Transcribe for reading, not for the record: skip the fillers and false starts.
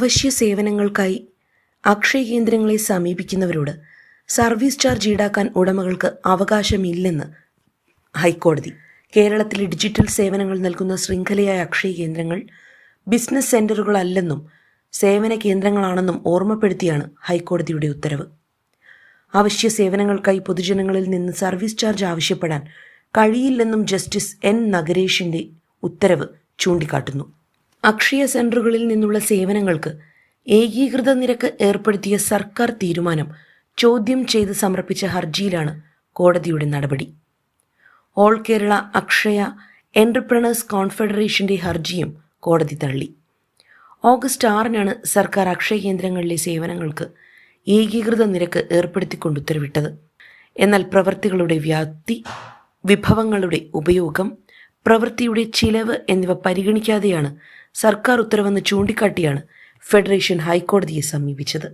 അവശ്യ സേവനങ്ങൾക്കായി അക്ഷയ കേന്ദ്രങ്ങളെ സമീപിക്കുന്നവരോട് സർവീസ് ചാർജ് ഈടാക്കാൻ ഉടമകൾക്ക് അവകാശമില്ലെന്ന് ഹൈക്കോടതി. കേരളത്തിലെ ഡിജിറ്റൽ സേവനങ്ങൾ നൽകുന്ന ശൃംഖലയായ അക്ഷയ കേന്ദ്രങ്ങൾ ബിസിനസ് സെന്ററുകളല്ലെന്നും സേവന കേന്ദ്രങ്ങളാണെന്നും ഓർമ്മപ്പെടുത്തിയാണ് ഹൈക്കോടതിയുടെ ഉത്തരവ്. അവശ്യ സേവനങ്ങൾക്കായി പൊതുജനങ്ങളിൽ നിന്ന് സർവീസ് ചാർജ് ആവശ്യപ്പെടാൻ കഴിയില്ലെന്നും ജസ്റ്റിസ് എൻ നഗരേഷിന്റെ ഉത്തരവ് ചൂണ്ടിക്കാട്ടുന്നു. അക്ഷയ സെന്ററുകളിൽ നിന്നുള്ള സേവനങ്ങൾക്ക് ഏകീകൃത നിരക്ക് ഏർപ്പെടുത്തിയ സർക്കാർ തീരുമാനം ചോദ്യം ചെയ്ത് സമർപ്പിച്ച ഹർജിയിലാണ് കോടതിയുടെ നടപടി. ഓൾ കേരള അക്ഷയ എന്റർപ്രണേഴ്സ് കോൺഫെഡറേഷന്റെ ഹർജിയും കോടതി തള്ളി. ഓഗസ്റ്റ് 6-നാണ് സർക്കാർ അക്ഷയ കേന്ദ്രങ്ങളിലെ സേവനങ്ങൾക്ക് ഏകീകൃത നിരക്ക് ഏർപ്പെടുത്തിക്കൊണ്ട് ഉത്തരവിട്ടത്. എന്നാൽ പ്രവൃത്തികളുടെ വ്യാപ്തി, വിഭവങ്ങളുടെ ഉപയോഗം, പ്രവൃത്തിയുടെ ചിലവ് എന്നിവ പരിഗണിക്കാതെയാണ് സർക്കാർ ഉത്തരവെന്ന് ചൂണ്ടിക്കാട്ടിയാണ് ഫെഡറേഷൻ ഹൈക്കോടതിയെ സമീപിച്ചത്.